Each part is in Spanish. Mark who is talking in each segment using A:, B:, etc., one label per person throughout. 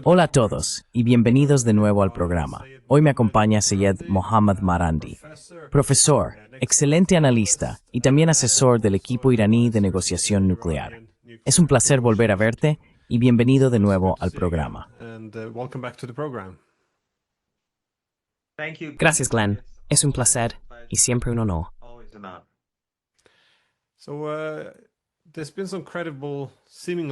A: Hola a todos y bienvenidos de nuevo al programa. Hoy me acompaña Syed Mohammad Marandi, profesor, excelente analista y también asesor del equipo iraní de negociación nuclear. Es un placer volver a verte y bienvenido de nuevo al programa.
B: Gracias, Glenn. Es un placer y siempre un honor.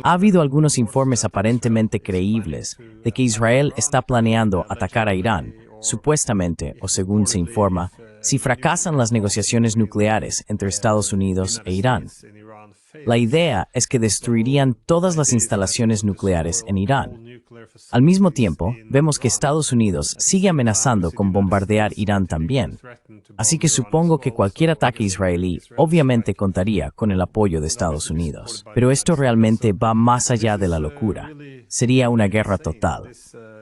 A: Ha habido algunos informes aparentemente creíbles de que Israel está planeando atacar a Irán, supuestamente, o según se informa, si fracasan las negociaciones nucleares entre Estados Unidos e Irán. La idea es que destruirían todas las instalaciones nucleares en Irán. Al mismo tiempo, vemos que Estados Unidos sigue amenazando con bombardear Irán también. Así que supongo que cualquier ataque israelí obviamente contaría con el apoyo de Estados Unidos. Pero esto realmente va más allá de la locura. Sería una guerra total.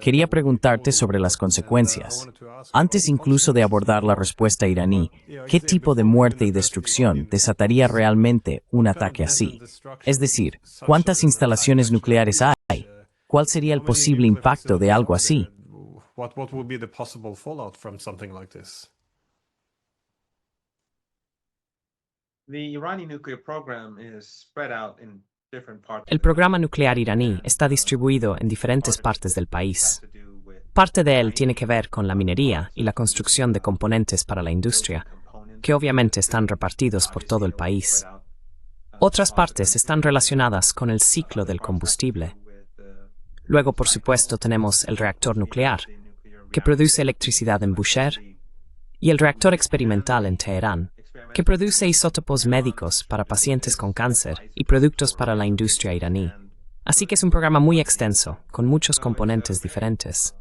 A: Quería preguntarte sobre las consecuencias. Antes incluso de abordar la respuesta iraní, ¿qué tipo de muerte y destrucción desataría realmente un ataque así? Es decir, ¿cuántas instalaciones nucleares hay? ¿Cuál sería el posible impacto de algo así?
B: El programa nuclear iraní está distribuido en diferentes partes del país. Parte de él tiene que ver con la minería y la construcción de componentes para la industria, que obviamente están repartidos por todo el país. Otras partes están relacionadas con el ciclo del combustible. Luego, por supuesto, tenemos el reactor nuclear, que produce electricidad en Bushehr, y el reactor experimental en Teherán, que produce isótopos médicos para pacientes con cáncer y productos para la industria iraní. Así que es un programa muy extenso, con muchos componentes diferentes.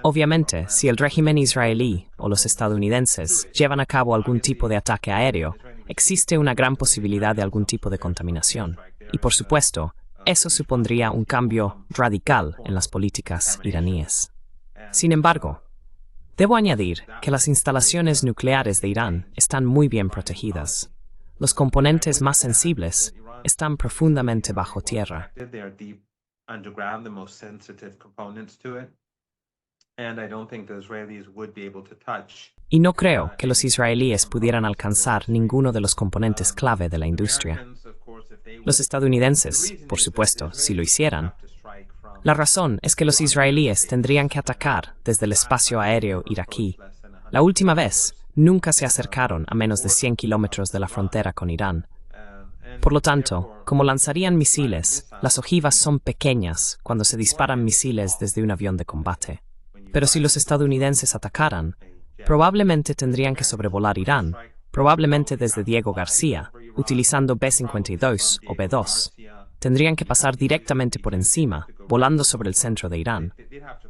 B: Obviamente, si el régimen israelí o los estadounidenses llevan a cabo algún tipo de ataque aéreo, existe una gran posibilidad de algún tipo de contaminación. Y por supuesto, eso supondría un cambio radical en las políticas iraníes. Sin embargo, debo añadir que las instalaciones nucleares de Irán están muy bien protegidas. Los componentes más sensibles están profundamente bajo tierra. Y no creo que los israelíes pudieran alcanzar ninguno de los componentes clave de la industria. Los estadounidenses, por supuesto, si lo hicieran. La razón es que los israelíes tendrían que atacar desde el espacio aéreo iraquí. La última vez, nunca se acercaron a menos de 100 kilómetros de la frontera con Irán. Por lo tanto, como lanzarían misiles, las ojivas son pequeñas cuando se disparan misiles desde un avión de combate. Pero si los estadounidenses atacaran, probablemente tendrían que sobrevolar Irán, probablemente desde Diego García, utilizando B-52 o B-2. Tendrían que pasar directamente por encima, volando sobre el centro de Irán.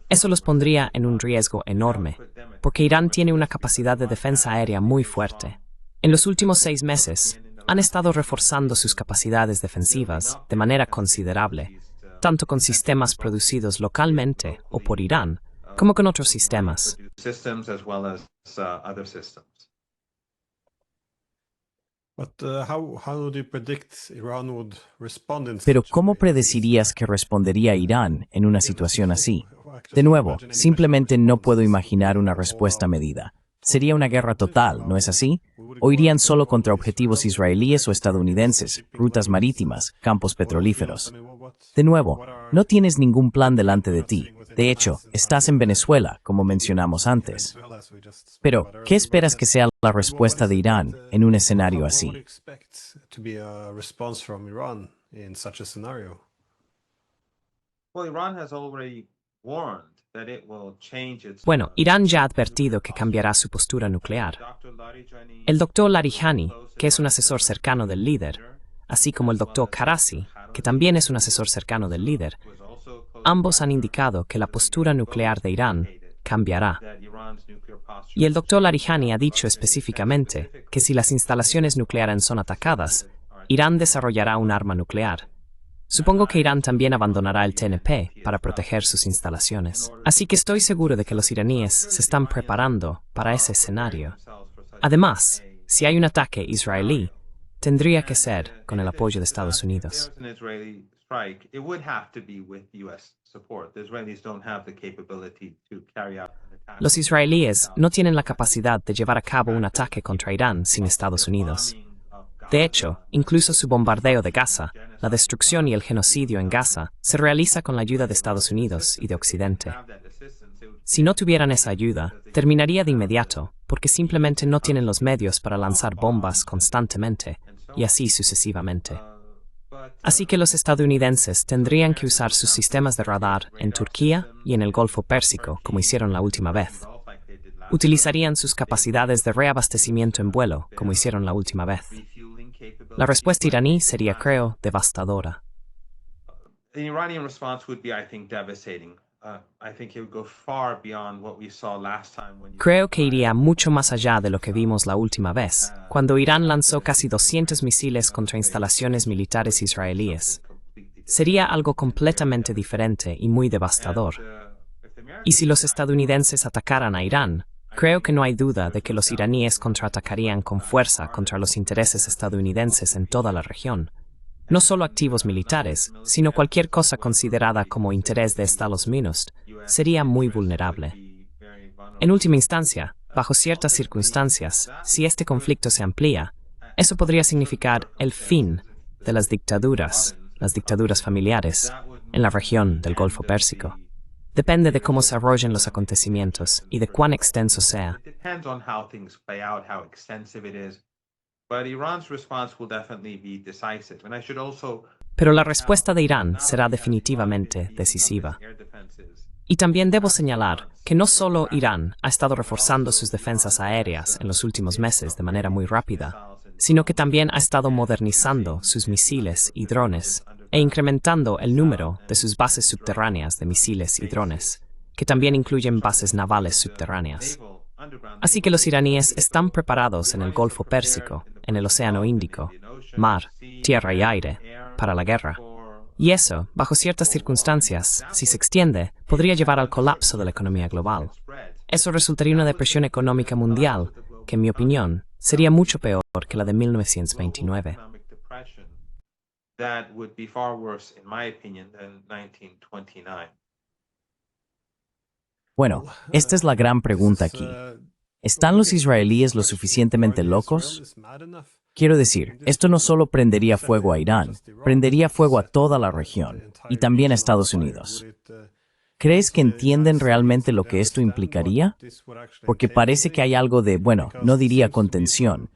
B: Eso los pondría en un riesgo enorme, porque Irán tiene una capacidad de defensa aérea muy fuerte. En los últimos 6 meses, han estado reforzando sus capacidades defensivas de manera considerable, tanto con sistemas producidos localmente o por Irán, como con otros sistemas.
A: Pero ¿cómo predecirías que respondería Irán en una situación así? De nuevo, simplemente no puedo imaginar una respuesta medida. Sería una guerra total, ¿no es así? ¿O irían solo contra objetivos israelíes o estadounidenses, rutas marítimas, campos petrolíferos? De nuevo, no tienes ningún plan delante de ti. De hecho, estás en Venezuela, como mencionamos antes. Pero, ¿qué esperas que sea la respuesta de Irán en un escenario así?
B: Bueno, Irán ya ha advertido que cambiará su postura nuclear. El doctor Larijani, que es un asesor cercano del líder, así como el doctor Karasi, que también es un asesor cercano del líder, ambos han indicado que la postura nuclear de Irán cambiará. Y el doctor Larijani ha dicho específicamente que si las instalaciones nucleares son atacadas, Irán desarrollará un arma nuclear. Supongo que Irán también abandonará el TNP para proteger sus instalaciones. Así que estoy seguro de que los iraníes se están preparando para ese escenario. Además, si hay un ataque israelí, tendría que ser con el apoyo de Estados Unidos.
C: strike, it would have to be with U.S. support. The Israelis don't have the capability to carry out an attack.
B: Los israelíes no tienen la capacidad de llevar a cabo un ataque contra Irán sin Estados Unidos. De hecho, incluso su bombardeo de Gaza, la destrucción y el genocidio en Gaza, se realiza con la ayuda de Estados Unidos y de Occidente. Si no tuvieran esa ayuda, terminaría de inmediato, porque simplemente no tienen los medios para lanzar bombas constantemente, y así sucesivamente. Así que los estadounidenses tendrían que usar sus sistemas de radar en Turquía y en el Golfo Pérsico, como hicieron la última vez. Utilizarían sus capacidades de reabastecimiento en vuelo, como hicieron la última vez. La respuesta iraní sería, creo, devastadora.
C: The Iranian response would be, I think, devastating. I think it would go far beyond what we saw last time when
B: Creo que iría mucho más allá de lo que vimos la última vez, cuando Irán lanzó casi 200 misiles contra instalaciones militares israelíes. Sería algo completamente diferente y muy devastador. Y si los estadounidenses atacaran a Irán, creo que no hay duda de que los iraníes contraatacarían con fuerza contra los intereses estadounidenses en toda la región. No solo activos militares, sino cualquier cosa considerada como interés de Estados Unidos, sería muy vulnerable. En última instancia, bajo ciertas circunstancias, si este conflicto se amplía, eso podría significar el fin de las dictaduras familiares, en la región del Golfo Pérsico. Depende de cómo se desarrollen los acontecimientos y de cuán extenso sea. Pero la respuesta de Irán será definitivamente decisiva. Y también debo señalar que no solo Irán ha estado reforzando sus defensas aéreas en los últimos meses de manera muy rápida, sino que también ha estado modernizando sus misiles y drones e incrementando el número de sus bases subterráneas de misiles y drones, que también incluyen bases navales subterráneas. Así que los iraníes están preparados en el Golfo Pérsico, en el Océano Índico, mar, tierra y aire, para la guerra. Y eso, bajo ciertas circunstancias, si se extiende, podría llevar al colapso de la economía global. Eso resultaría en una depresión económica mundial, que en mi opinión, sería mucho peor que la de 1929.
C: That would be far worse, in my opinion, than 1929.
A: Bueno, esta es la gran pregunta aquí. ¿Están los israelíes lo suficientemente locos? Quiero decir, esto no solo prendería fuego a Irán, prendería fuego a toda la región, y también a Estados Unidos. ¿Crees que entienden realmente lo que esto implicaría? Porque parece que hay algo de, bueno, no diría contención,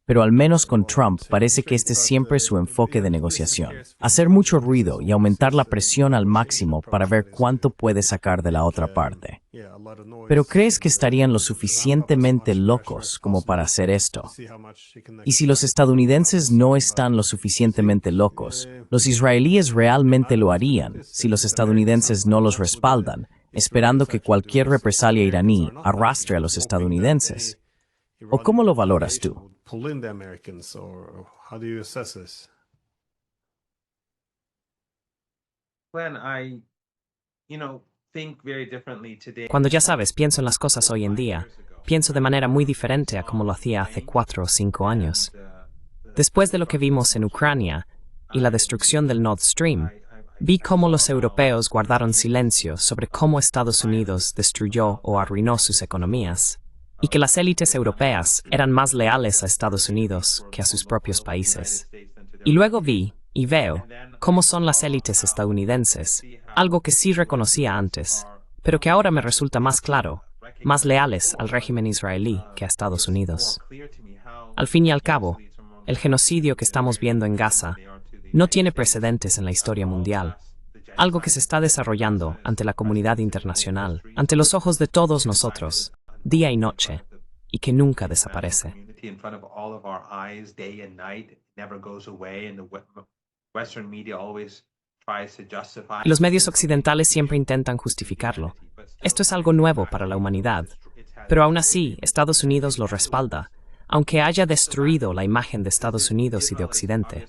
A: pero al menos con Trump parece que este es siempre su enfoque de negociación. Hacer mucho ruido y aumentar la presión al máximo para ver cuánto puede sacar de la otra parte. ¿Pero crees que estarían lo suficientemente locos como para hacer esto? Y si los estadounidenses no están lo suficientemente locos, los israelíes realmente lo harían si los estadounidenses no los respaldan, esperando que cualquier represalia iraní arrastre a los estadounidenses. ¿O cómo lo valoras tú?
B: Cuando ya sabes, pienso en las cosas hoy en día, pienso de manera muy diferente a como lo hacía hace 4 o 5 años. Después de lo que vimos en Ucrania y la destrucción del Nord Stream, vi cómo los europeos guardaron silencio sobre cómo Estados Unidos destruyó o arruinó sus economías, y que las élites europeas eran más leales a Estados Unidos que a sus propios países. Y luego vi y veo cómo son las élites estadounidenses, algo que sí reconocía antes, pero que ahora me resulta más claro, más leales al régimen israelí que a Estados Unidos. Al fin y al cabo, el genocidio que estamos viendo en Gaza no tiene precedentes en la historia mundial, algo que se está desarrollando ante la comunidad internacional, ante los ojos de todos nosotros, día y noche, y que nunca desaparece. Y los medios occidentales siempre intentan justificarlo. Esto es algo nuevo para la humanidad, pero aún así Estados Unidos lo respalda, aunque haya destruido la imagen de Estados Unidos y de Occidente.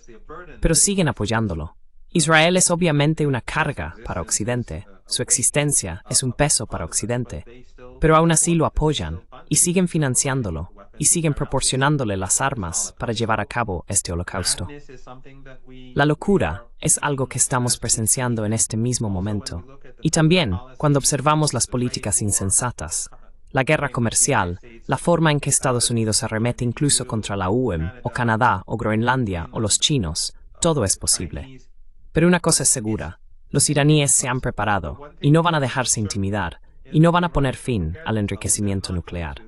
B: Pero siguen apoyándolo. Israel es obviamente una carga para Occidente, su existencia es un peso para Occidente, pero aún así lo apoyan y siguen financiándolo, y siguen proporcionándole las armas para llevar a cabo este holocausto. La locura es algo que estamos presenciando en este mismo momento. Y también, cuando observamos las políticas insensatas, la guerra comercial, la forma en que Estados Unidos arremete incluso contra la UEM, o Canadá, o Groenlandia, o los chinos, todo es posible. Pero una cosa es segura, los iraníes se han preparado, y no van a dejarse intimidar, y no van a poner fin al enriquecimiento nuclear.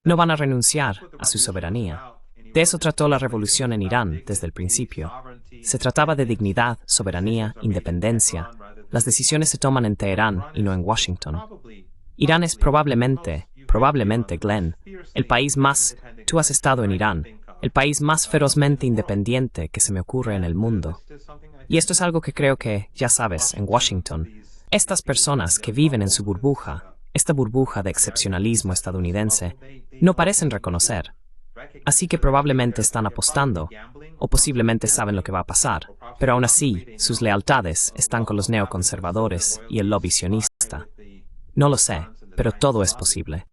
B: No van a renunciar a su soberanía. De eso trató la revolución en Irán desde el principio. Se trataba de dignidad, soberanía, independencia. Las decisiones se toman en Teherán y no en Washington. Irán es probablemente, Glenn, el país más, tú has estado en Irán, el país más ferozmente independiente que se me ocurre en el mundo. Y esto es algo que creo que, ya sabes, en Washington, estas personas que viven en su burbuja, esta burbuja de excepcionalismo estadounidense, no parecen reconocer. Así que probablemente están apostando, o posiblemente saben lo que va a pasar, pero aún así, sus lealtades están con los neoconservadores y el lobby sionista. No lo sé, pero todo es posible.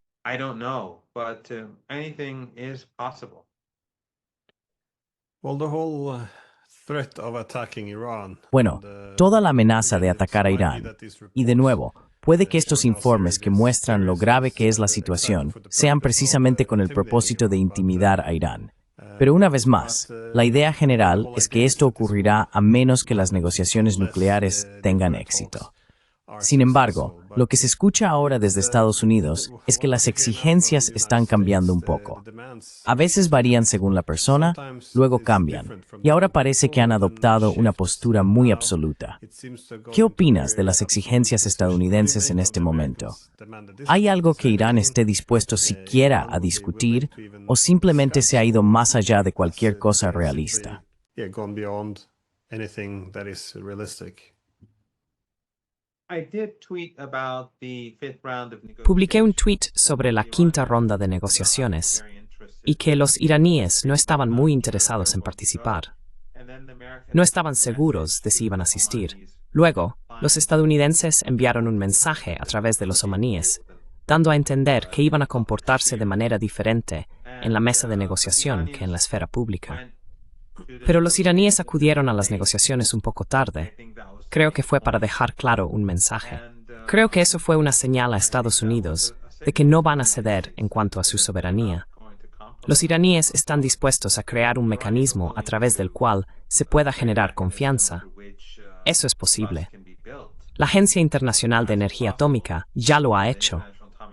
A: Bueno, toda la amenaza de atacar a Irán, y de nuevo, puede que estos informes que muestran lo grave que es la situación sean precisamente con el propósito de intimidar a Irán. Pero una vez más, la idea general es que esto ocurrirá a menos que las negociaciones nucleares tengan éxito. Sin embargo, lo que se escucha ahora desde Estados Unidos es que las exigencias están cambiando un poco. A veces varían según la persona, luego cambian, y ahora parece que han adoptado una postura muy absoluta. ¿Qué opinas de las exigencias estadounidenses en este momento? ¿Hay algo que Irán esté dispuesto siquiera a discutir o simplemente se ha ido más allá de cualquier cosa realista?
B: Publiqué un tuit sobre la quinta ronda de negociaciones y que los iraníes no estaban muy interesados en participar. No estaban seguros de si iban a asistir. Luego, los estadounidenses enviaron un mensaje a través de los omaníes, dando a entender que iban a comportarse de manera diferente en la mesa de negociación que en la esfera pública. Pero los iraníes acudieron a las negociaciones un poco tarde. Creo que fue para dejar claro un mensaje. Creo que eso fue una señal a Estados Unidos de que no van a ceder en cuanto a su soberanía. Los iraníes están dispuestos a crear un mecanismo a través del cual se pueda generar confianza. Eso es posible. La Agencia Internacional de Energía Atómica ya lo ha hecho,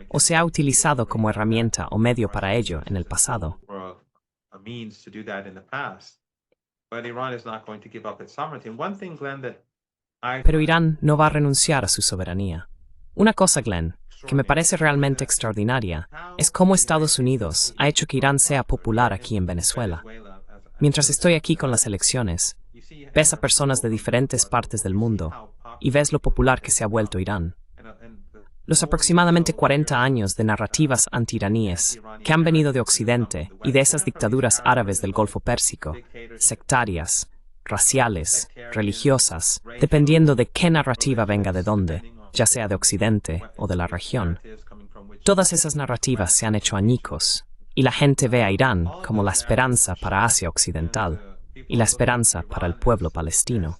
B: o se ha utilizado como herramienta o medio para ello en el pasado. Pero Irán no va a renunciar a su soberanía. Una cosa, Glenn, que me parece realmente extraordinaria, es cómo Estados Unidos ha hecho que Irán sea popular aquí en Venezuela. Mientras estoy aquí con las elecciones, ves a personas de diferentes partes del mundo y ves lo popular que se ha vuelto Irán. Los aproximadamente 40 años de narrativas anti-iraníes que han venido de Occidente y de esas dictaduras árabes del Golfo Pérsico, sectarias, raciales, religiosas, dependiendo de qué narrativa venga de dónde, ya sea de Occidente o de la región. Todas esas narrativas se han hecho añicos, y la gente ve a Irán como la esperanza para Asia Occidental y la esperanza para el pueblo palestino.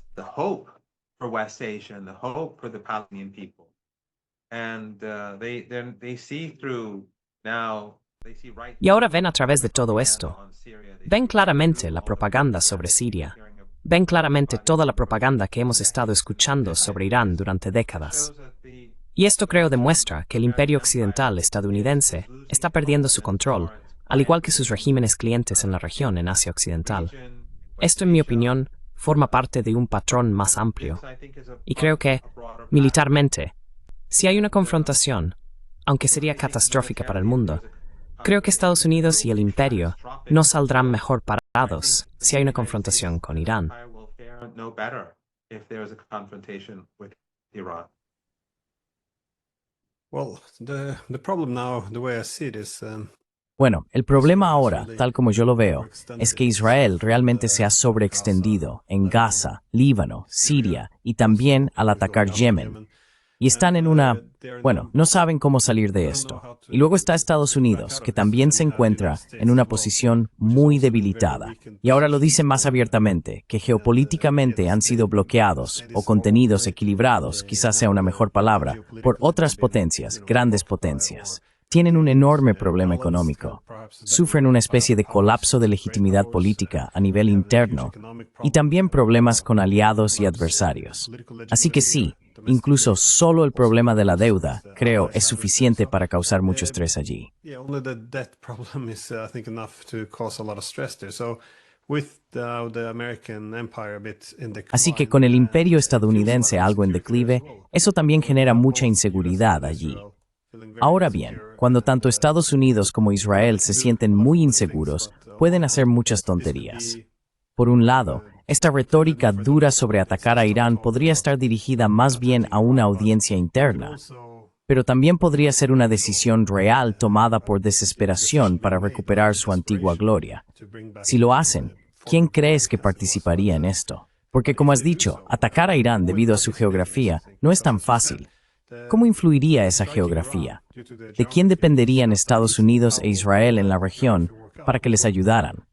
B: Y ahora ven a través de todo esto. Ven claramente la propaganda sobre Siria. Ven claramente toda la propaganda que hemos estado escuchando sobre Irán durante décadas. Y esto creo demuestra que el imperio occidental estadounidense está perdiendo su control, al igual que sus regímenes clientes en la región en Asia Occidental. Esto, en mi opinión, forma parte de un patrón más amplio. Y creo que, militarmente, si hay una confrontación, aunque sería catastrófica para el mundo, creo que Estados Unidos y el imperio no saldrán mejor parados si hay una confrontación con Irán.
D: Well, the problem now, the way I see it, is
A: Bueno, el problema ahora, tal como yo lo veo, es que Israel realmente se ha sobreextendido en Gaza, Líbano, Siria y también al atacar Yemen. Y están en no saben cómo salir de esto. Y luego está Estados Unidos, que también se encuentra en una posición muy debilitada. Y ahora lo dicen más abiertamente, que geopolíticamente han sido bloqueados o contenidos equilibrados, quizás sea una mejor palabra, por otras potencias, grandes potencias. Tienen un enorme problema económico. Sufren una especie de colapso de legitimidad política a nivel interno y también problemas con aliados y adversarios. Así que sí, incluso solo el problema de la deuda, creo, es suficiente para causar mucho estrés allí. Así que con el imperio estadounidense algo en declive, eso también genera mucha inseguridad allí. Ahora bien, cuando tanto Estados Unidos como Israel se sienten muy inseguros, pueden hacer muchas tonterías. Por un lado, esta retórica dura sobre atacar a Irán podría estar dirigida más bien a una audiencia interna, pero también podría ser una decisión real tomada por desesperación para recuperar su antigua gloria. Si lo hacen, ¿quién crees que participaría en esto? Porque como has dicho, atacar a Irán debido a su geografía no es tan fácil. ¿Cómo influiría esa geografía? ¿De quién dependerían Estados Unidos e Israel en la región para que les ayudaran?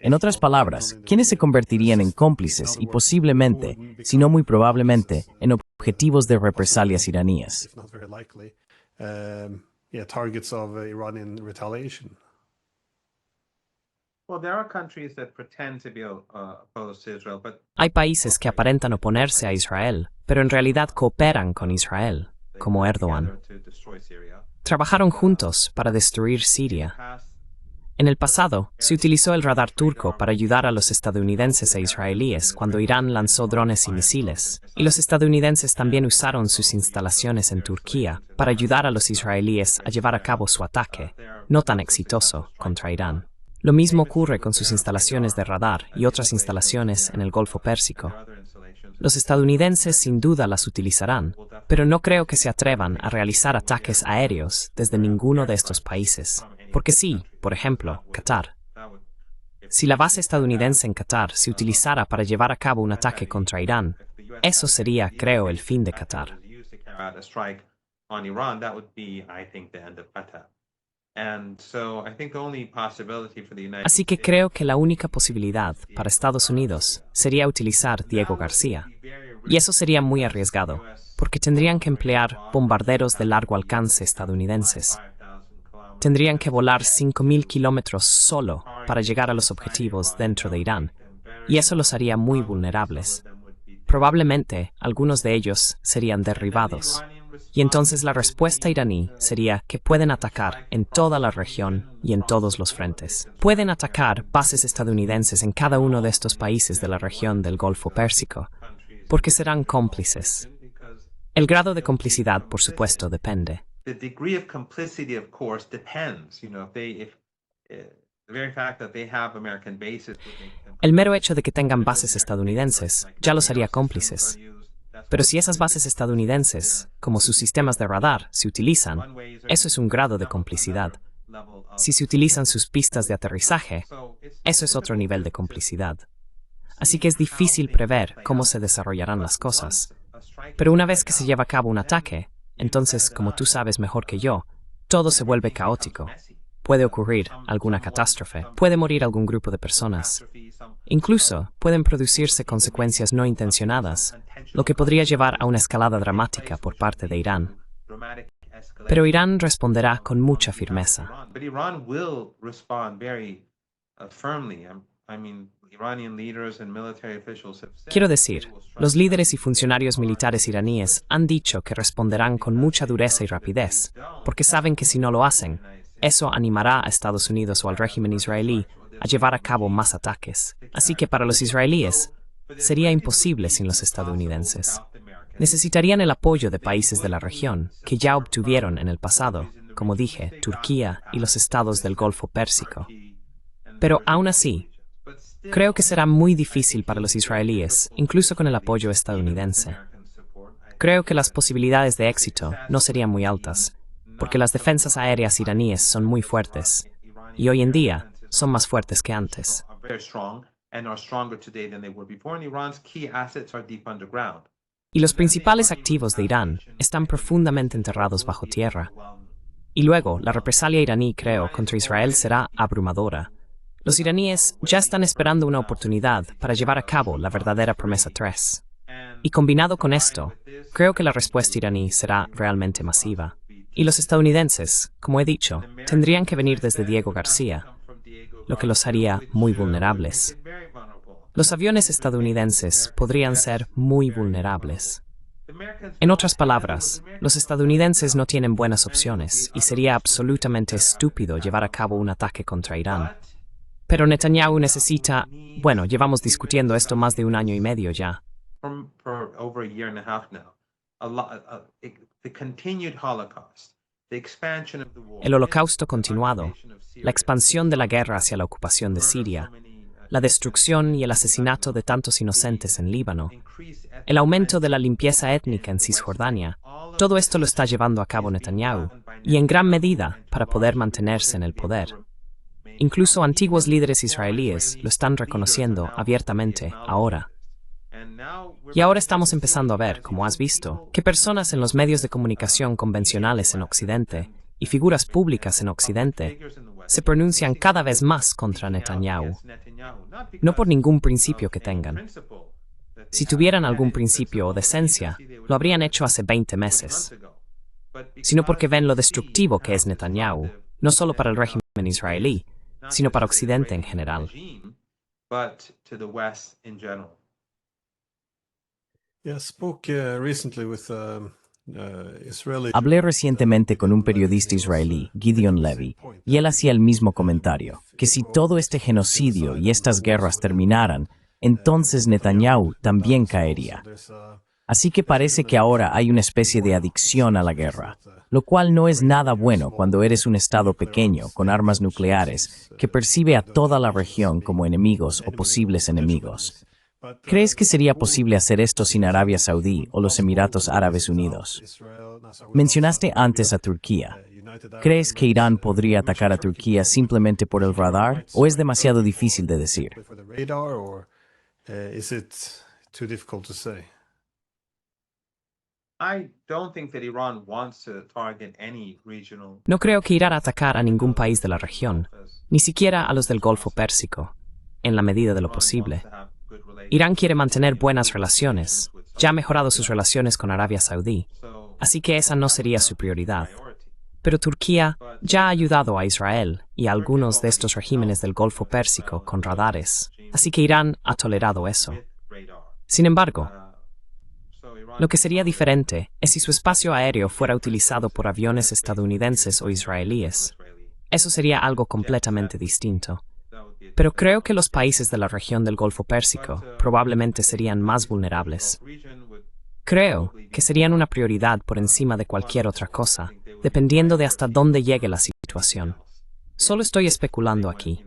A: En otras palabras, ¿quiénes se convertirían en cómplices y posiblemente, si no muy probablemente, en objetivos de represalias iraníes?
B: Hay países que aparentan oponerse a Israel, pero en realidad cooperan con Israel, como Erdogan. Trabajaron juntos para destruir Siria. En el pasado, se utilizó el radar turco para ayudar a los estadounidenses e israelíes cuando Irán lanzó drones y misiles, y los estadounidenses también usaron sus instalaciones en Turquía para ayudar a los israelíes a llevar a cabo su ataque, no tan exitoso, contra Irán. Lo mismo ocurre con sus instalaciones de radar y otras instalaciones en el Golfo Pérsico. Los estadounidenses sin duda las utilizarán, pero no creo que se atrevan a realizar ataques aéreos desde ninguno de estos países. Porque sí, por ejemplo, Qatar. Si la base estadounidense en Qatar se utilizara para llevar a cabo un ataque contra Irán, eso sería, creo, el fin de Qatar. Así que creo que la única posibilidad para Estados Unidos sería utilizar Diego García. Y eso sería muy arriesgado, porque tendrían que emplear bombarderos de largo alcance estadounidenses. Tendrían que volar 5.000 kilómetros solo para llegar a los objetivos dentro de Irán, y eso los haría muy vulnerables. Probablemente algunos de ellos serían derribados. Y entonces la respuesta iraní sería que pueden atacar en toda la región y en todos los frentes. Pueden atacar bases estadounidenses en cada uno de estos países de la región del Golfo Pérsico, porque serán cómplices. El grado de complicidad, por supuesto, depende. El mero hecho de que tengan bases estadounidenses ya los haría cómplices. Pero si esas bases estadounidenses, como sus sistemas de radar, se utilizan, eso es un grado de complicidad. Si se utilizan sus pistas de aterrizaje, eso es otro nivel de complicidad. Así que es difícil prever cómo se desarrollarán las cosas. Pero una vez que se lleva a cabo un ataque, entonces, como tú sabes mejor que yo, todo se vuelve caótico. Puede ocurrir alguna catástrofe, puede morir algún grupo de personas. Incluso pueden producirse consecuencias no intencionadas, lo que podría llevar a una escalada dramática por parte de Irán. Pero Irán responderá con mucha firmeza. Quiero decir, los líderes y funcionarios militares iraníes han dicho que responderán con mucha dureza y rapidez, porque saben que si no lo hacen, eso animará a Estados Unidos o al régimen israelí a llevar a cabo más ataques. Así que para los israelíes, sería imposible sin los estadounidenses. Necesitarían el apoyo de países de la región, que ya obtuvieron en el pasado, como dije, Turquía y los estados del Golfo Pérsico. Pero aún así, creo que será muy difícil para los israelíes, incluso con el apoyo estadounidense. Creo que las posibilidades de éxito no serían muy altas, porque las defensas aéreas iraníes son muy fuertes, y hoy en día son más fuertes que antes. Y los principales activos de Irán están profundamente enterrados bajo tierra. Y luego, la represalia iraní, creo, contra Israel será abrumadora. Los iraníes ya están esperando una oportunidad para llevar a cabo la verdadera promesa 3. Y combinado con esto, creo que la respuesta iraní será realmente masiva. Y los estadounidenses, como he dicho, tendrían que venir desde Diego García, lo que los haría muy vulnerables. Los aviones estadounidenses podrían ser muy vulnerables. En otras palabras, los estadounidenses no tienen buenas opciones y sería absolutamente estúpido llevar a cabo un ataque contra Irán. Pero Netanyahu necesita... Bueno, llevamos discutiendo esto más de 1 año y medio ya. El holocausto continuado, la expansión de la guerra hacia la ocupación de Siria, la destrucción y el asesinato de tantos inocentes en Líbano, el aumento de la limpieza étnica en Cisjordania, todo esto lo está llevando a cabo Netanyahu, y en gran medida para poder mantenerse en el poder. Incluso antiguos líderes israelíes lo están reconociendo abiertamente ahora. Y ahora estamos empezando a ver, como has visto, que personas en los medios de comunicación convencionales en Occidente y figuras públicas en Occidente se pronuncian cada vez más contra Netanyahu, no por ningún principio que tengan. Si tuvieran algún principio o decencia, lo habrían hecho hace 20 meses, sino porque ven lo destructivo que es Netanyahu, no solo para el régimen israelí, sino para Occidente en general.
A: Hablé recientemente con un periodista israelí, Gideon Levy, y él hacía el mismo comentario, que si todo este genocidio y estas guerras terminaran, entonces Netanyahu también caería. Así que parece que ahora hay una especie de adicción a la guerra, lo cual no es nada bueno cuando eres un estado pequeño con armas nucleares que percibe a toda la región como enemigos o posibles enemigos. ¿Crees que sería posible hacer esto sin Arabia Saudí o los Emiratos Árabes Unidos? Mencionaste antes a Turquía. ¿Crees que Irán podría atacar a Turquía simplemente por el radar o es demasiado difícil de decir?
B: No creo que Irán atacar a ningún país de la región, ni siquiera a los del Golfo Pérsico, en la medida de lo posible. Irán quiere mantener buenas relaciones, ya ha mejorado sus relaciones con Arabia Saudí, así que esa no sería su prioridad. Pero Turquía ya ha ayudado a Israel y a algunos de estos regímenes del Golfo Pérsico con radares, así que Irán ha tolerado eso. Sin embargo, lo que sería diferente es si su espacio aéreo fuera utilizado por aviones estadounidenses o israelíes. Eso sería algo completamente distinto. Pero creo que los países de la región del Golfo Pérsico probablemente serían más vulnerables. Creo que serían una prioridad por encima de cualquier otra cosa, dependiendo de hasta dónde llegue la situación. Solo estoy especulando aquí.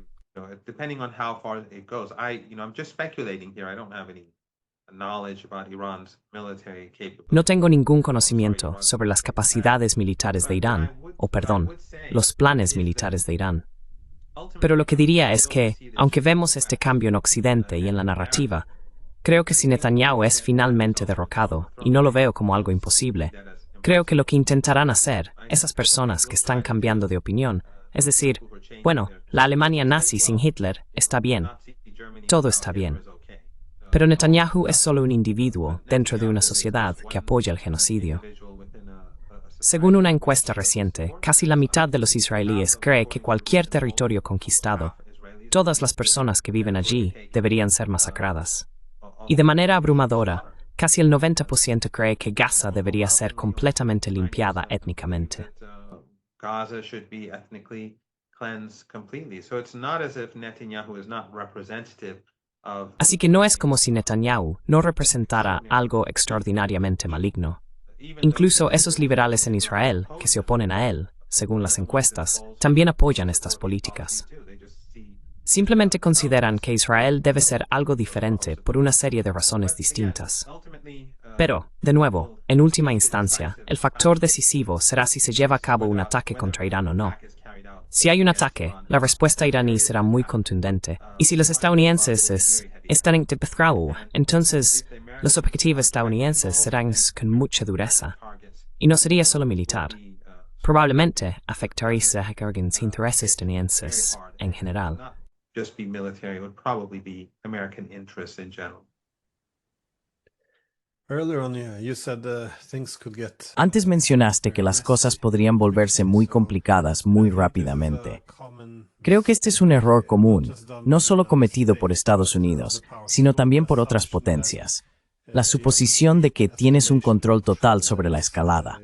B: No tengo ningún conocimiento sobre las capacidades militares de Irán, o perdón, los planes militares de Irán. Pero lo que diría es que, aunque vemos este cambio en Occidente y en la narrativa, creo que si Netanyahu es finalmente derrocado, y no lo veo como algo imposible, creo que lo que intentarán hacer, esas personas que están cambiando de opinión, es decir, bueno, la Alemania nazi sin Hitler está bien, todo está bien. Pero Netanyahu es solo un individuo dentro de una sociedad que apoya el genocidio. Según una encuesta reciente, casi la mitad de los israelíes cree que cualquier territorio conquistado, todas las personas que viven allí deberían ser masacradas. Y de manera abrumadora, casi el 90% cree que Gaza debería ser completamente limpiada étnicamente. Así que no es como si Netanyahu no representara algo extraordinariamente maligno. Incluso esos liberales en Israel, que se oponen a él, según las encuestas, también apoyan estas políticas. Simplemente consideran que Israel debe ser algo diferente por una serie de razones distintas. Pero, de nuevo, en última instancia, el factor decisivo será si se lleva a cabo un ataque contra Irán o no. Si hay un ataque, la respuesta iraní será muy contundente. Y si los estadounidenses están en Tepezcau, entonces los objetivos estadounidenses serán con mucha dureza. Y no sería solo militar. Probablemente afectaría a los intereses estadounidenses en general.
C: Just be military, it would probably be American interests in general.
A: Antes mencionaste que las cosas podrían volverse muy complicadas muy rápidamente. Creo que este es un error común, no solo cometido por Estados Unidos, sino también por otras potencias. La suposición de que tienes un control total sobre la escalada.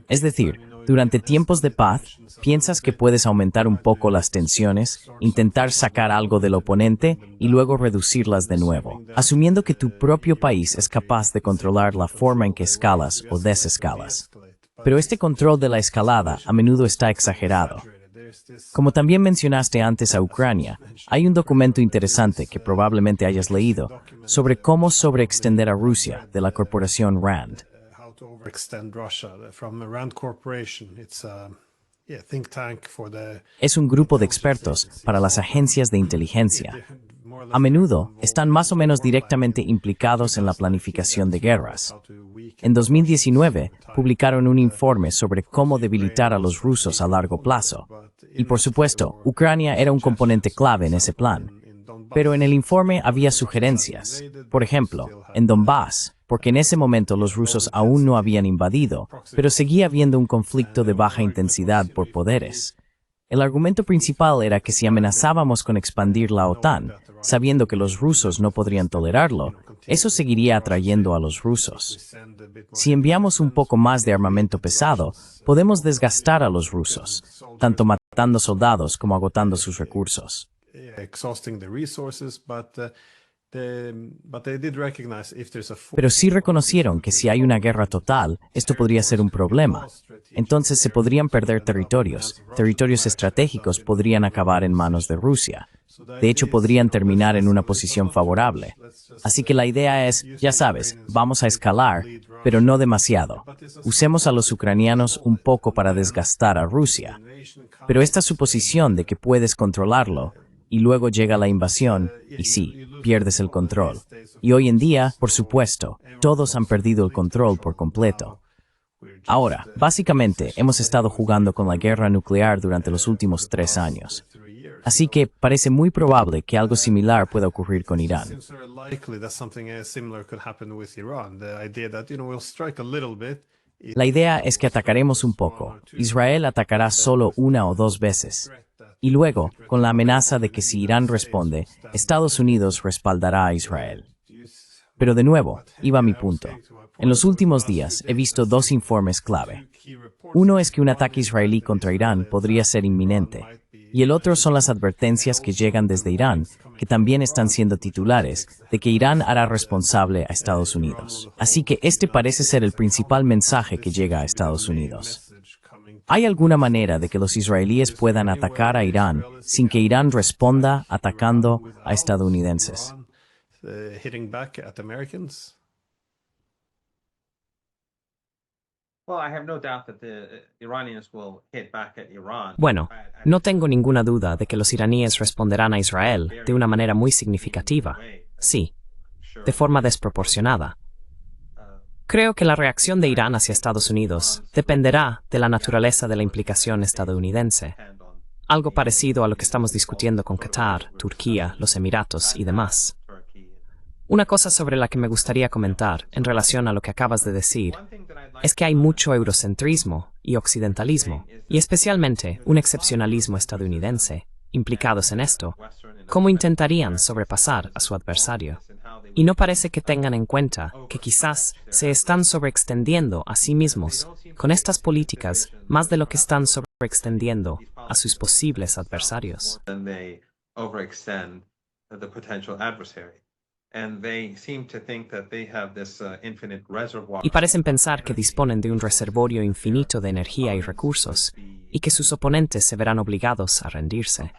A: Es decir, durante tiempos de paz, piensas que puedes aumentar un poco las tensiones, intentar sacar algo del oponente y luego reducirlas de nuevo, asumiendo que tu propio país es capaz de controlar la forma en que escalas o desescalas. Pero este control de la escalada a menudo está exagerado. Como también mencionaste antes a Ucrania, hay un documento interesante que probablemente hayas leído sobre cómo sobreextender a Rusia de la corporación RAND. Es un grupo de expertos para las agencias de inteligencia. A menudo están más o menos directamente implicados en la planificación de guerras. En 2019, publicaron un informe sobre cómo debilitar a los rusos a largo plazo. Y por supuesto, Ucrania era un componente clave en ese plan. Pero en el informe había sugerencias. Por ejemplo, en Donbass, porque en ese momento los rusos aún no habían invadido, pero seguía habiendo un conflicto de baja intensidad por poderes. El argumento principal era que si amenazábamos con expandir la OTAN, sabiendo que los rusos no podrían tolerarlo, eso seguiría atrayendo a los rusos. Si enviamos un poco más de armamento pesado, podemos desgastar a los rusos, tanto matando soldados como agotando sus recursos. Pero sí reconocieron que si hay una guerra total, esto podría ser un problema. Entonces se podrían perder territorios estratégicos podrían acabar en manos de Rusia. De hecho, podrían terminar en una posición favorable. Así que la idea es, ya sabes, vamos a escalar, pero no demasiado. Usemos a los ucranianos un poco para desgastar a Rusia. Pero esta suposición de que puedes controlarlo, y luego llega la invasión, y sí, pierdes el control. Y hoy en día, por supuesto, todos han perdido el control por completo. Ahora, básicamente, hemos estado jugando con la guerra nuclear durante los últimos 3 años. Así que parece muy probable que algo similar pueda ocurrir con Irán. La idea es que atacaremos un poco. Israel atacará solo 1 o 2 veces. Y luego, con la amenaza de que si Irán responde, Estados Unidos respaldará a Israel. Pero de nuevo, iba mi punto. En los últimos días he visto 2 informes clave. Uno es que un ataque israelí contra Irán podría ser inminente, y el otro son las advertencias que llegan desde Irán, que también están siendo titulares, de que Irán hará responsable a Estados Unidos. Así que este parece ser el principal mensaje que llega a Estados Unidos. ¿Hay alguna manera de que los israelíes puedan atacar a Irán sin que Irán responda atacando a estadounidenses?
B: Bueno, no tengo ninguna duda de que los iraníes responderán a Israel de una manera muy significativa. Sí, de forma desproporcionada. Creo que la reacción de Irán hacia Estados Unidos dependerá de la naturaleza de la implicación estadounidense. Algo parecido a lo que estamos discutiendo con Qatar, Turquía, los Emiratos y demás. Una cosa sobre la que me gustaría comentar en relación a lo que acabas de decir es que hay mucho eurocentrismo y occidentalismo, y especialmente un excepcionalismo estadounidense, implicados en esto. ¿Cómo intentarían sobrepasar a su adversario? Y no parece que tengan en cuenta que quizás se están sobreextendiendo a sí mismos con estas políticas más de lo que están sobreextendiendo a sus posibles adversarios. Y parecen pensar que disponen de un reservorio infinito de energía y recursos, y que sus oponentes se verán obligados a rendirse.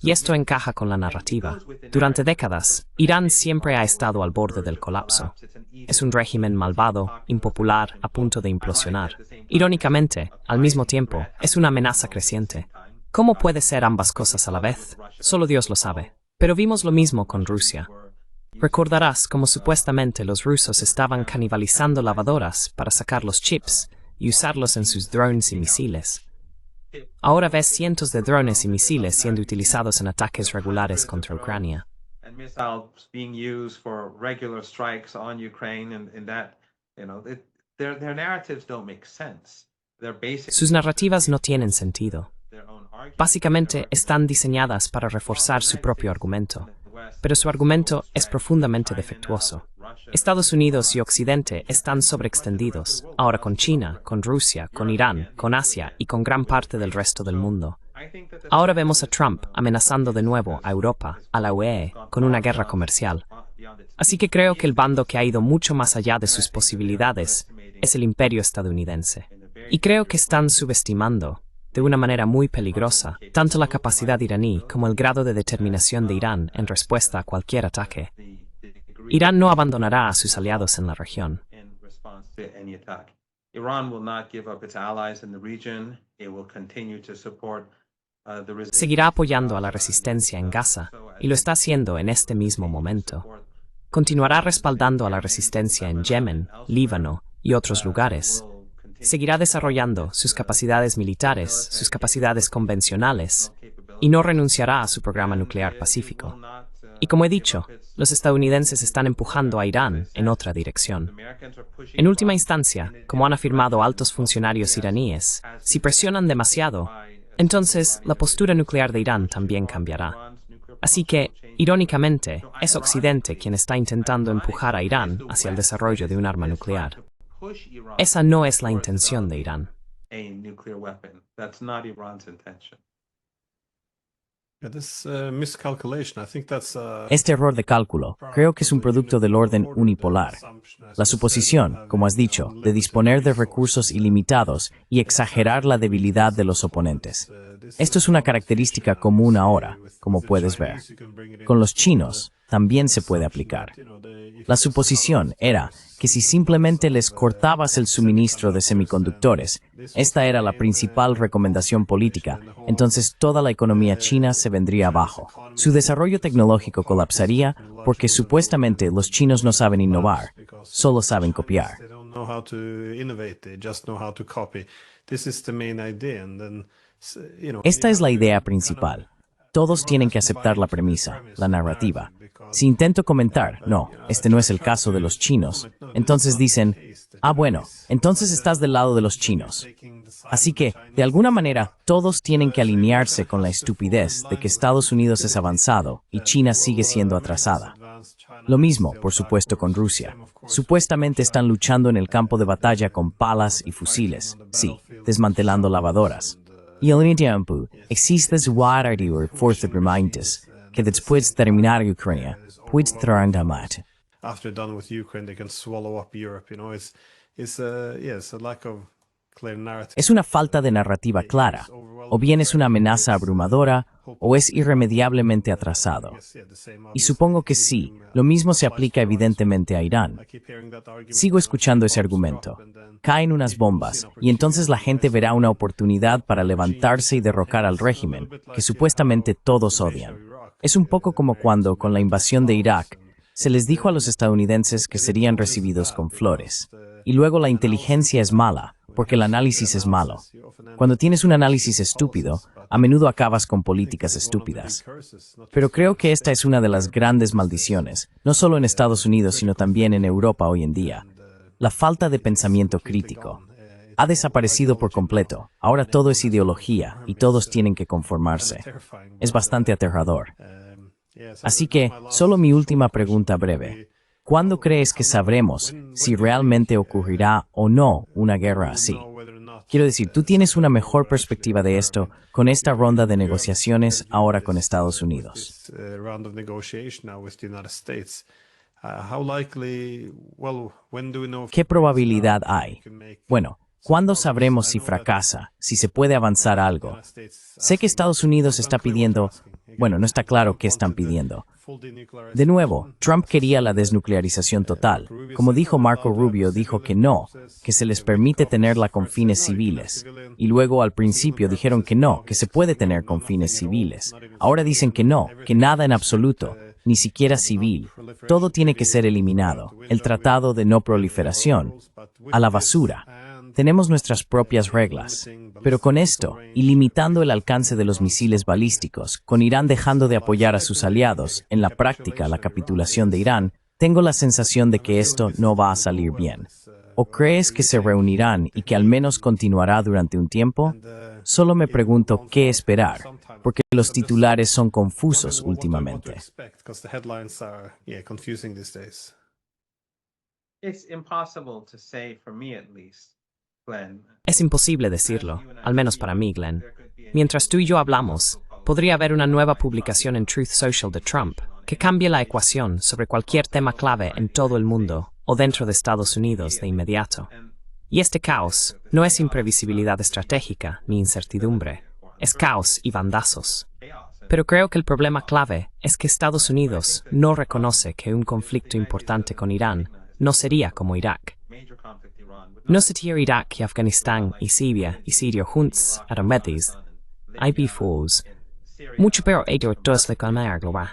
B: Y esto encaja con la narrativa. Durante décadas, Irán siempre ha estado al borde del colapso. Es un régimen malvado, impopular, a punto de implosionar. Irónicamente, al mismo tiempo, es una amenaza creciente. ¿Cómo puede ser ambas cosas a la vez? Solo Dios lo sabe. Pero vimos lo mismo con Rusia. Recordarás cómo supuestamente los rusos estaban canibalizando lavadoras para sacar los chips y usarlos en sus drones y misiles. Ahora ves cientos de drones y misiles siendo utilizados en ataques regulares contra Ucrania.
C: And missiles being used for regular strikes on Ukraine, and that, their narratives don't make sense. They're basically
B: Sus narrativas no tienen sentido.
C: their own argument.
B: Básicamente están diseñadas para reforzar su propio argumento, pero su argumento es profundamente defectuoso. Estados Unidos y Occidente están sobreextendidos, ahora con China, con Rusia, con Irán, con Asia y con gran parte del resto del mundo. Ahora vemos a Trump amenazando de nuevo a Europa, a la UE, con una guerra comercial. Así que creo que el bando que ha ido mucho más allá de sus posibilidades es el imperio estadounidense. Y creo que están subestimando, de una manera muy peligrosa, tanto la capacidad iraní como el grado de determinación de Irán en respuesta a cualquier ataque. Irán no abandonará a sus aliados en la región.
C: In response to any attack. Iran will not give up its allies in the region. It will continue to support the resistance.
B: Seguirá apoyando a la resistencia en Gaza, y lo está haciendo en este mismo momento. Continuará respaldando a la resistencia en Yemen, Líbano y otros lugares. Seguirá desarrollando sus capacidades militares, sus capacidades convencionales, y no renunciará a su programa nuclear pacífico. Y como he dicho, los estadounidenses están empujando a Irán en otra dirección. En última instancia, como han afirmado altos funcionarios iraníes, si presionan demasiado, entonces la postura nuclear de Irán también cambiará. Así que, irónicamente, es Occidente quien está intentando empujar a Irán hacia el desarrollo de un arma nuclear. Esa no es la intención de Irán.
C: A nuclear weapon. That's not Iran's intention.
A: Este error de cálculo creo que es un producto del orden unipolar. La suposición, como has dicho, de disponer de recursos ilimitados y exagerar la debilidad de los oponentes. Esto es una característica común ahora, como puedes ver. Con los chinos también se puede aplicar. La suposición era que si simplemente les cortabas el suministro de semiconductores, esta era la principal recomendación política, entonces toda la economía china se vendría abajo. Su desarrollo tecnológico colapsaría porque supuestamente los chinos no saben innovar, solo saben copiar. Esta es la idea principal. Todos tienen que aceptar la premisa, la narrativa. Si intento comentar, no, este no es el caso de los chinos, entonces dicen, bueno, entonces estás del lado de los chinos. Así que, de alguna manera, todos tienen que alinearse con la estupidez de que Estados Unidos es avanzado y China sigue siendo atrasada. Lo mismo, por supuesto, con Rusia. Supuestamente están luchando en el campo de batalla con palas y fusiles, sí, desmantelando lavadoras. Y al mismo tiempo, existe suárdido fuerza permanentes que después de terminar Ucrania, puede traer a mate.
D: After done with Ukraine, they can swallow up Europe. It's a lack of clear narrative.
A: Es una falta de narrativa clara, o bien es una amenaza abrumadora, o es irremediablemente atrasado. Y supongo que sí, lo mismo se aplica evidentemente a Irán. Sigo escuchando ese argumento. Caen unas bombas, y entonces la gente verá una oportunidad para levantarse y derrocar al régimen, que supuestamente todos odian. Es un poco como cuando, con la invasión de Irak, se les dijo a los estadounidenses que serían recibidos con flores. Y luego la inteligencia es mala, porque el análisis es malo. Cuando tienes un análisis estúpido, a menudo acabas con políticas estúpidas. Pero creo que esta es una de las grandes maldiciones, no solo en Estados Unidos, sino también en Europa hoy en día. La falta de pensamiento crítico. Ha desaparecido por completo. Ahora todo es ideología y todos tienen que conformarse. Es bastante aterrador. Así que, solo mi última pregunta breve. ¿Cuándo crees que sabremos si realmente ocurrirá o no una guerra así? Quiero decir, tú tienes una mejor perspectiva de esto con esta ronda de negociaciones ahora con Estados Unidos. ¿Qué probabilidad hay? Bueno, ¿Cuándo sabremos si fracasa, si se puede avanzar algo? Sé que Estados Unidos está pidiendo, bueno, no está claro qué están pidiendo. De nuevo, Trump quería la desnuclearización total. Como dijo Marco Rubio, dijo que no, que se les permite tenerla con fines civiles. Y luego al principio dijeron que no, que se puede tener con fines civiles. Ahora dicen que no, que nada en absoluto, ni siquiera civil. Todo tiene que ser eliminado. El Tratado de No Proliferación. A la basura. Tenemos nuestras propias reglas. Pero con esto, y limitando el alcance de los misiles balísticos, con Irán dejando de apoyar a sus aliados, en la práctica la capitulación de Irán, tengo la sensación de que esto no va a salir bien. ¿O crees que se reunirán y que al menos continuará durante un tiempo? Solo me pregunto qué esperar, porque los titulares son confusos últimamente.
C: It's impossible to say, for me at least, Glenn.
B: Es imposible decirlo, al menos para mí, Glenn. Mientras tú y yo hablamos, podría haber una nueva publicación en Truth Social de Trump que cambie la ecuación sobre cualquier tema clave en todo el mundo o dentro de Estados Unidos de inmediato. Y este caos no es imprevisibilidad estratégica ni incertidumbre, es caos y bandazos. Pero creo que el problema clave es que Estados Unidos no reconoce que un conflicto importante con Irán no sería como Irak. No sería Irak y Afganistán y Siria juntos a la vez. Hay bifos. Mucho peor ello todos le calmar global.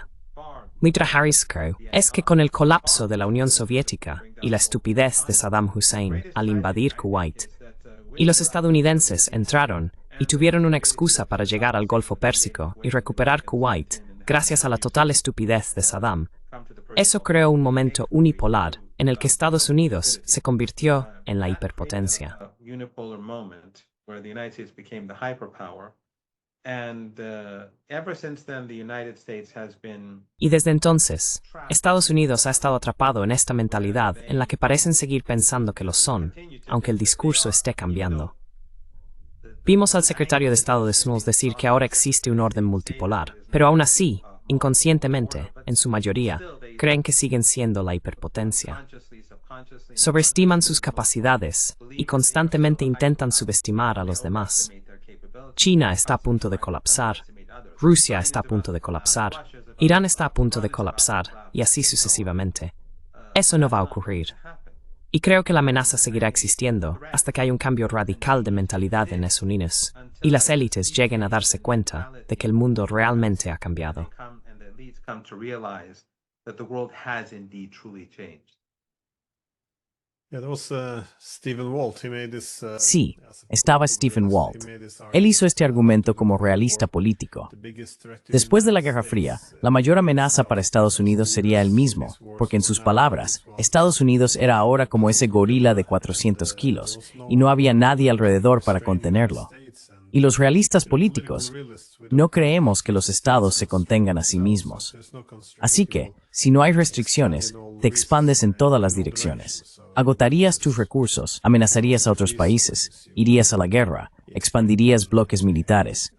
B: Mi Harris creo es que con el colapso de la Unión Soviética y la estupidez de Saddam Hussein al invadir Kuwait, y los estadounidenses entraron y tuvieron una excusa para llegar al Golfo Pérsico y recuperar Kuwait gracias a la total estupidez de Saddam, eso creó un momento unipolar en el que Estados Unidos se convirtió en la hiperpotencia. Y desde entonces, Estados Unidos ha estado atrapado en esta mentalidad en la que parecen seguir pensando que lo son, aunque el discurso esté cambiando. Vimos al secretario de Estado de Smalls decir que ahora existe un orden multipolar, pero aún así, inconscientemente, en su mayoría, creen que siguen siendo la hiperpotencia. Sobreestiman sus capacidades y constantemente intentan subestimar a los demás. China está a punto de colapsar, Rusia está a punto de colapsar, Irán está a punto de colapsar, y así sucesivamente. Eso no va a ocurrir. Y creo que la amenaza seguirá existiendo hasta que haya un cambio radical de mentalidad en Estados Unidos y las élites lleguen a darse cuenta de que el mundo realmente ha cambiado.
A: Sí, estaba Stephen Walt. Él hizo este argumento como realista político. Después de la Guerra Fría, la mayor amenaza para Estados Unidos sería él mismo, porque en sus palabras, Estados Unidos era ahora como ese gorila de 400 kilos, y no había nadie alrededor para contenerlo. Y los realistas políticos, no creemos que los estados se contengan a sí mismos. Así que, si no hay restricciones, te expandes en todas las direcciones. Agotarías tus recursos, amenazarías a otros países, irías a la guerra, expandirías bloques militares.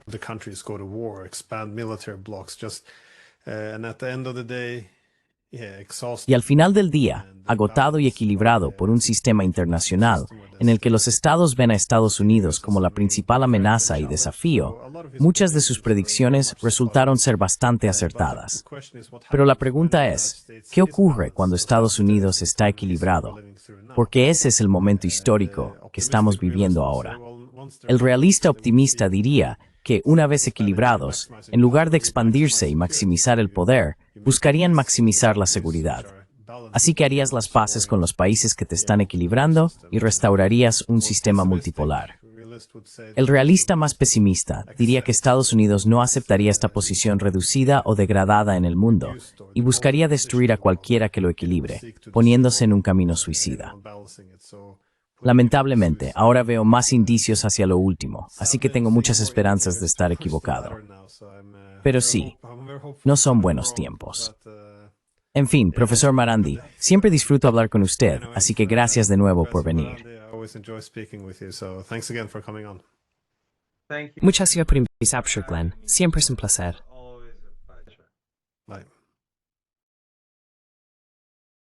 A: Y al final del día, agotado y equilibrado por un sistema internacional en el que los estados ven a Estados Unidos como la principal amenaza y desafío, muchas de sus predicciones resultaron ser bastante acertadas. Pero la pregunta es, ¿qué ocurre cuando Estados Unidos está equilibrado? Porque ese es el momento histórico que estamos viviendo ahora. El realista optimista diría que, una vez equilibrados, en lugar de expandirse y maximizar el poder, buscarían maximizar la seguridad. Así que harías las paces con los países que te están equilibrando y restaurarías un sistema multipolar. El realista más pesimista diría que Estados Unidos no aceptaría esta posición reducida o degradada en el mundo y buscaría destruir a cualquiera que lo equilibre, poniéndose en un camino suicida. Lamentablemente, ahora veo más indicios hacia lo último, así que tengo muchas esperanzas de estar equivocado. Pero sí, no son buenos tiempos. En fin, profesor Marandi, siempre disfruto hablar con usted, así que gracias de nuevo por venir.
B: Muchas gracias por invitarme, Glenn. Siempre es un placer.